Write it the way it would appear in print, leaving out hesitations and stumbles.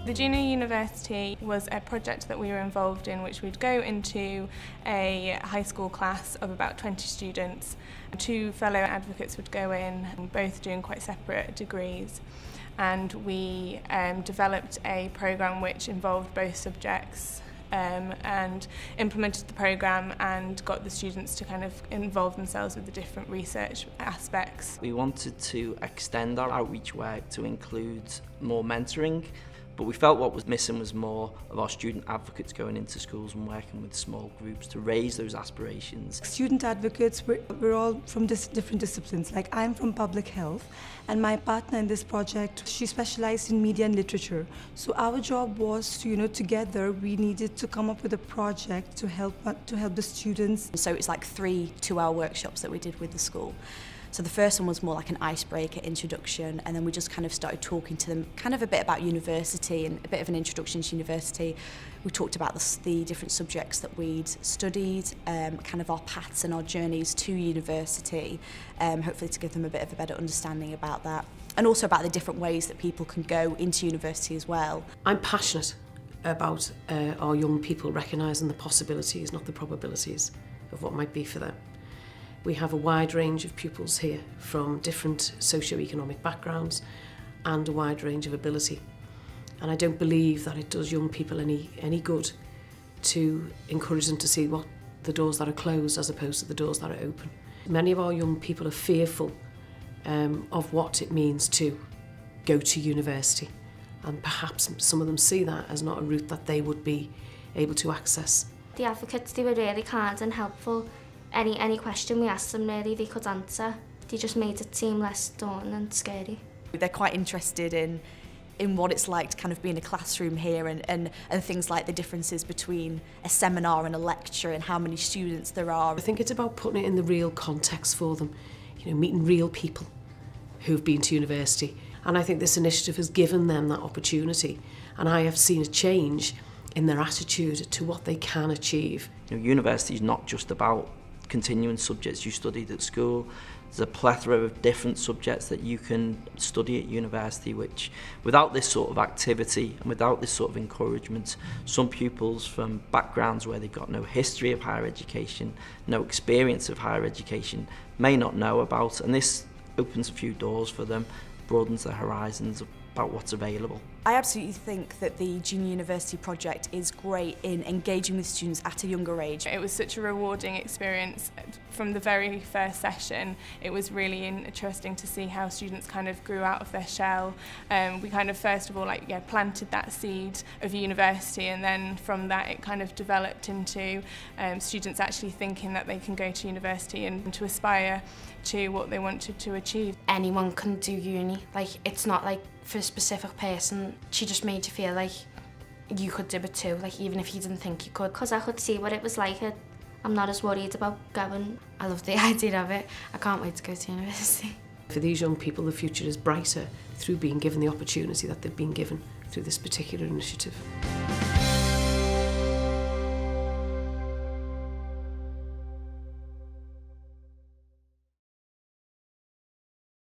The Junior University was a project that we were involved in, which we'd go into a high school class of about 20 students. 2 fellow advocates would go in, both doing quite separate degrees, and we developed a programme which involved both subjects and implemented the programme and got the students to kind of involve themselves with the different research aspects. We wanted to extend our outreach work to include more mentoring, but we felt what was missing was more of our student advocates going into schools and working with small groups to raise those aspirations. Student advocates, we're all from different disciplines. Like, I'm from public health, and my partner in this project, she specialized in media and literature. So our job was to, together we needed to come up with a project to help the students. So it's like 3 2-hour workshops that we did with the school. So the first one was more like an icebreaker introduction, and then we just kind of started talking to them kind of a bit about university and a bit of an introduction to university. We talked about the different subjects that we'd studied, kind of our paths and our journeys to university, hopefully to give them a bit of a better understanding about that, and also about the different ways that people can go into university as well. I'm passionate about our young people recognising the possibilities, not the probabilities, of what might be for them. We have a wide range of pupils here from different socio-economic backgrounds and a wide range of ability. And I don't believe that it does young people any good to encourage them to see what the doors that are closed as opposed to the doors that are open. Many of our young people are fearful of what it means to go to university, and perhaps some of them see that as not a route that they would be able to access. The advocates, they were really kind and helpful. Any question we asked them, really, they could answer. They just made it seem less daunting and scary. They're quite interested in what it's like to kind of be in a classroom here and things like the differences between a seminar and a lecture and how many students there are. I think it's about putting it in the real context for them, meeting real people who've been to university. And I think this initiative has given them that opportunity, and I have seen a change in their attitude to what they can achieve. University is not just about continuing subjects you studied at school. There's a plethora of different subjects that you can study at university, which without this sort of activity and without this sort of encouragement, some pupils from backgrounds where they've got no history of higher education, no experience of higher education, may not know about, and this opens a few doors for them, broadens their horizons about what's available. I absolutely think that the Junior University project is great in engaging with students at a younger age. It was such a rewarding experience from the very first session. It was really interesting to see how students kind of grew out of their shell. We kind of first of all planted that seed of university, and then from that it kind of developed into students actually thinking that they can go to university and to aspire to what they wanted to achieve. Anyone can do uni. It's not for a specific person. She just made you feel like you could do it too, even if you didn't think you could. Because I could see what it was like. I'm not as worried about going. I love the idea of it. I can't wait to go to university. For these young people, the future is brighter through being given the opportunity that they've been given through this particular initiative.